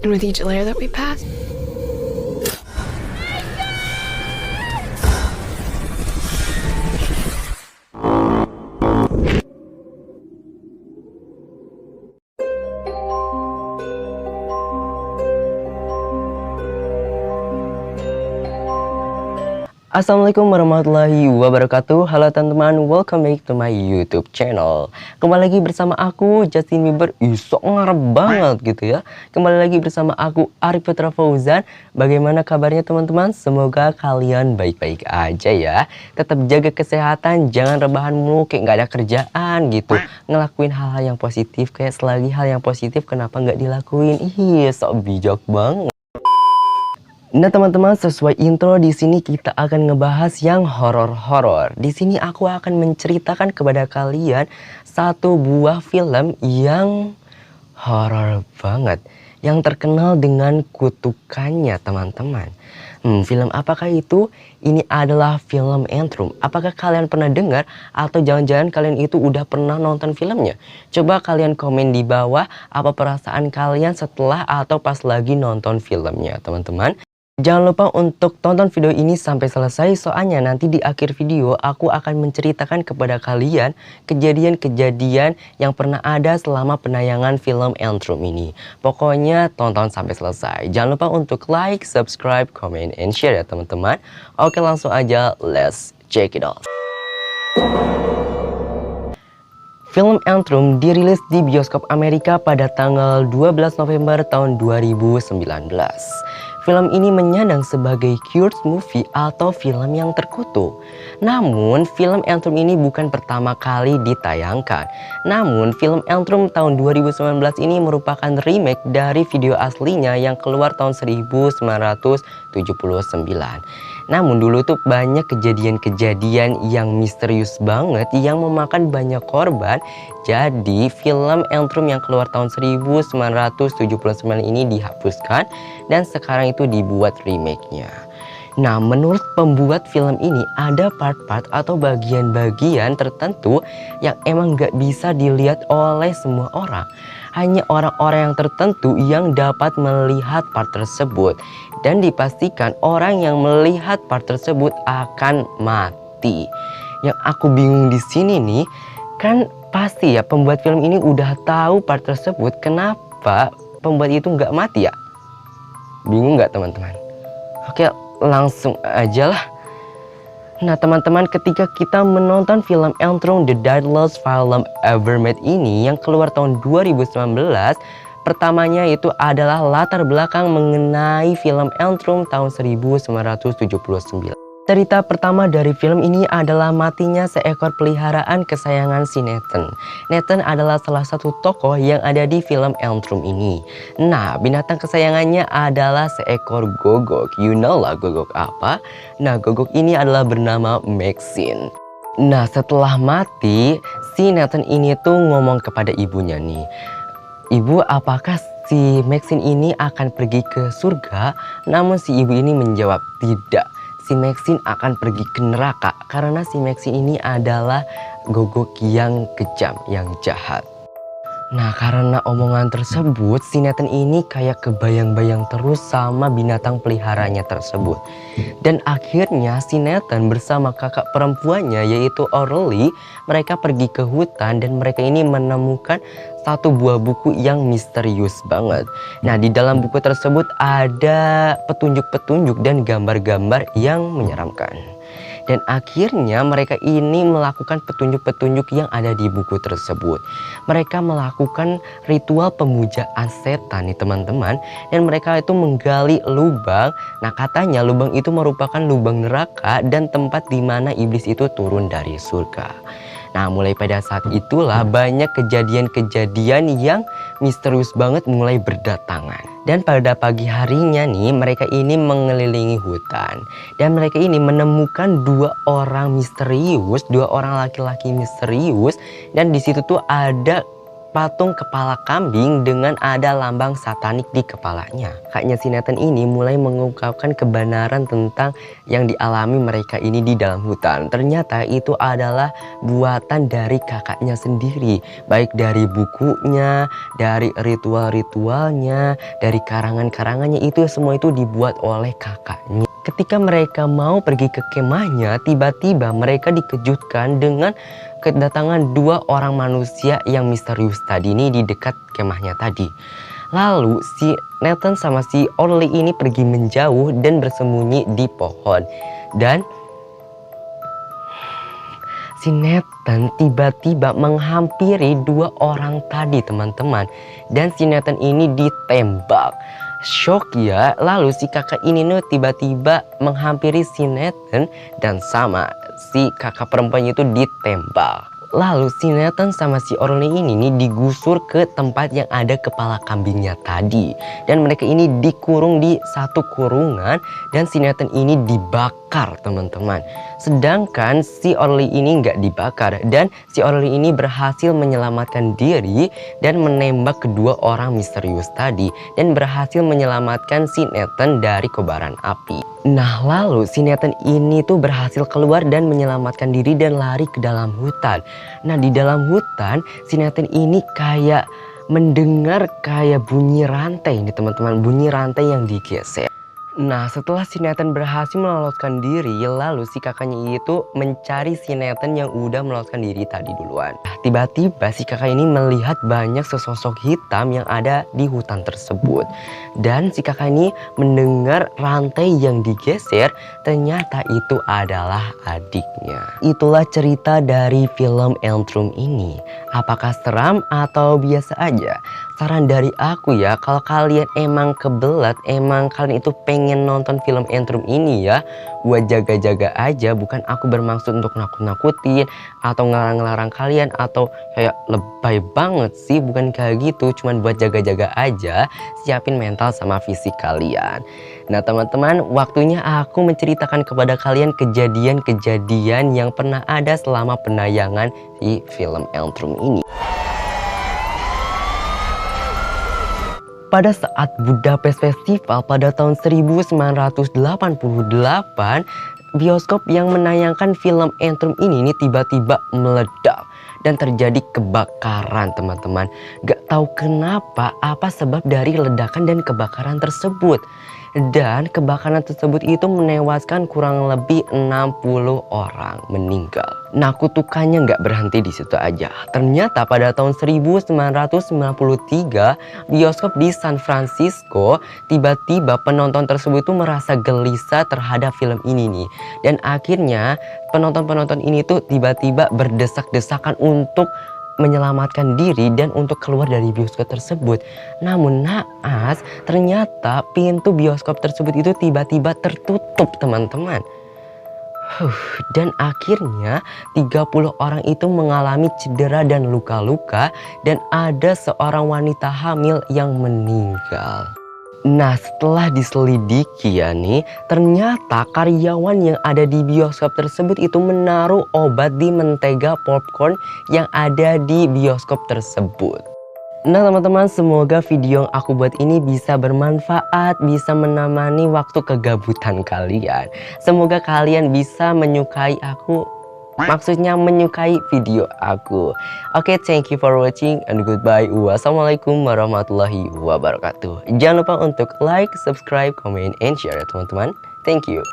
And with each layer that we pass, Assalamualaikum warahmatullahi wabarakatuh. Halo teman-teman, welcome back to my YouTube channel. Kembali lagi bersama aku Justin Bieber. Sok ngarep banget gitu ya. Kembali lagi bersama aku Arif Putra Fauzan. Bagaimana kabarnya teman-teman? Semoga kalian baik-baik aja ya. Tetap jaga kesehatan, jangan rebahan mulu kayak nggak ada kerjaan gitu. Ngelakuin hal-hal yang positif, kayak selagi hal yang positif kenapa nggak dilakuin? Ih, sok bijak banget. Nah teman-teman, sesuai intro di sini kita akan ngebahas yang horor-horor. Di sini aku akan menceritakan kepada kalian satu buah film yang horor banget, yang terkenal dengan kutukannya teman-teman. Film apakah itu? Ini adalah film Antrum. Apakah kalian pernah dengar atau jangan-jangan kalian itu udah pernah nonton filmnya? Coba kalian komen di bawah apa perasaan kalian setelah atau pas lagi nonton filmnya teman-teman. Jangan lupa untuk tonton video ini sampai selesai, soalnya nanti di akhir video aku akan menceritakan kepada kalian kejadian-kejadian yang pernah ada selama penayangan film Antrum ini. Pokoknya tonton sampai selesai. Jangan lupa untuk like, subscribe, comment, and share ya teman-teman. Oke, langsung aja, let's check it out. Film Antrum dirilis di bioskop Amerika pada tanggal 12 November tahun 2019. Film ini menyandang sebagai cult movie atau film yang terkutuk. Namun, film Antrum ini bukan pertama kali ditayangkan. Namun, film Antrum tahun 2019 ini merupakan remake dari video aslinya yang keluar tahun 1979. Namun dulu tuh banyak kejadian-kejadian yang misterius banget yang memakan banyak korban. Jadi film Antrum yang keluar tahun 1979 ini dihapuskan dan sekarang itu dibuat remake-nya. Nah, menurut pembuat film ini ada part-part atau bagian-bagian tertentu yang emang gak bisa dilihat oleh semua orang. Hanya orang-orang yang tertentu yang dapat melihat part tersebut. Dan dipastikan orang yang melihat part tersebut akan mati. Yang aku bingung di sini nih, kan pasti ya pembuat film ini udah tahu part tersebut, kenapa pembuat itu nggak mati ya? Bingung nggak teman-teman? Oke, langsung aja lah. Nah teman-teman, ketika kita menonton film Antrum The Deadliest Film Ever Made ini yang keluar tahun 2019, pertamanya itu adalah latar belakang mengenai film Antrum tahun 1979. Cerita pertama dari film ini adalah matinya seekor peliharaan kesayangan si Nathan. Nathan adalah salah satu tokoh yang ada di film Antrum ini. Nah, binatang kesayangannya adalah seekor gogok. You know lah gogok apa? Nah, gogok ini adalah bernama Maxine. Nah, setelah mati, si Nathan ini tuh ngomong kepada ibunya nih. Ibu, apakah si Maxine ini akan pergi ke surga? Namun si ibu ini menjawab, tidak. Si Maxine akan pergi ke neraka karena si Maxine ini adalah gogok yang kejam, yang jahat. Nah, karena omongan tersebut, si Nathan ini kayak kebayang-bayang terus sama binatang peliharanya tersebut. Dan akhirnya si Nathan bersama kakak perempuannya yaitu Orly, mereka pergi ke hutan dan mereka ini menemukan satu buah buku yang misterius banget. Nah, di dalam buku tersebut ada petunjuk-petunjuk dan gambar-gambar yang menyeramkan. Dan akhirnya mereka ini melakukan petunjuk-petunjuk yang ada di buku tersebut. Mereka melakukan ritual pemujaan setan nih teman-teman. Dan mereka itu menggali lubang. Nah, katanya lubang itu merupakan lubang neraka dan tempat di mana iblis itu turun dari surga. Nah, mulai pada saat itulah banyak kejadian-kejadian yang misterius banget mulai berdatangan. Dan pada pagi harinya nih, mereka ini mengelilingi hutan. Dan mereka ini menemukan dua orang misterius, dua orang laki-laki misterius. Dan di situ tuh ada patung kepala kambing dengan ada lambang satanik di kepalanya. Kakaknya si Nathan ini mulai mengungkapkan kebenaran tentang yang dialami mereka ini di dalam hutan. Ternyata itu adalah buatan dari kakaknya sendiri, baik dari bukunya, dari ritual-ritualnya, dari karangan-karangannya, itu semua itu dibuat oleh kakaknya. Ketika mereka mau pergi ke kemahnya, tiba-tiba mereka dikejutkan dengan kedatangan dua orang manusia yang misterius tadi ini di dekat kemahnya tadi. Lalu si Nathan sama si Orly ini pergi menjauh dan bersembunyi di pohon. Dan si Nathan tiba-tiba menghampiri dua orang tadi, teman-teman. Dan si Nathan ini ditembak. Shock ya. Lalu si kakak ini tiba-tiba menghampiri si Nathan dan sama si kakak perempuannya itu ditembak. Lalu si Nathan sama si Orly ini digusur ke tempat yang ada kepala kambingnya tadi. Dan mereka ini dikurung di satu kurungan dan si Nathan ini dibakar, teman-teman. Sedangkan si Orly ini nggak dibakar dan si Orly ini berhasil menyelamatkan diri dan menembak kedua orang misterius tadi dan berhasil menyelamatkan si Nathan dari kobaran api. Nah, lalu si Nathan ini tuh berhasil keluar dan menyelamatkan diri dan lari ke dalam hutan. Nah, di dalam hutan si Nathan ini kayak mendengar kayak bunyi rantai nih, teman-teman, bunyi rantai yang digeser. Nah, setelah si Nathan berhasil meloloskan diri, lalu si kakaknya itu mencari si Nathan yang udah meloloskan diri tadi duluan. Tiba-tiba si kakak ini melihat banyak sesosok hitam yang ada di hutan tersebut. Dan si kakak ini mendengar rantai yang digeser, ternyata itu adalah adiknya. Itulah cerita dari film Elmtrum ini. Apakah seram atau biasa aja? Saran dari aku ya, kalau kalian emang kebelet, emang kalian itu pengen nonton film Elmtrum ini ya, buat jaga-jaga aja. Bukan aku bermaksud untuk nakut-nakutin atau ngelarang-ngelarang kalian atau kayak lebay banget sih, bukan kayak gitu. Cuman buat jaga-jaga aja, siapin mental sama fisik kalian. Nah, teman-teman, waktunya aku menceritakan kepada kalian kejadian-kejadian yang pernah ada selama penayangan di film Elmtrum ini. Pada saat Budapest Festival pada tahun 1988, bioskop yang menayangkan film Elmtrum ini tiba-tiba meledak dan terjadi kebakaran, teman-teman. Gak tahu kenapa, apa sebab dari ledakan dan kebakaran tersebut. Dan kebakaran tersebut itu menewaskan kurang lebih 60 orang meninggal. Nah, kutukannya nggak berhenti di situ aja. Ternyata pada tahun 1993, bioskop di San Francisco, tiba-tiba penonton tersebut itu merasa gelisah terhadap film ini nih. Dan akhirnya penonton-penonton ini tuh tiba-tiba berdesak-desakan untuk menyelamatkan diri dan untuk keluar dari bioskop tersebut. Namun naas, ternyata pintu bioskop tersebut itu tiba-tiba tertutup, teman-teman. Dan akhirnya 30 orang itu mengalami cedera dan luka-luka dan ada seorang wanita hamil yang meninggal. Nah, setelah diselidiki ya nih, ternyata karyawan yang ada di bioskop tersebut itu menaruh obat di mentega popcorn yang ada di bioskop tersebut. Nah, teman-teman, semoga video yang aku buat ini bisa bermanfaat, bisa menemani waktu kegabutan kalian. Semoga kalian bisa menyukai aku. Maksudnya menyukai video aku. Oke, thank you for watching and goodbye. Wassalamualaikum warahmatullahi wabarakatuh. Jangan lupa untuk like, subscribe, comment, and share ya, teman-teman. Thank you.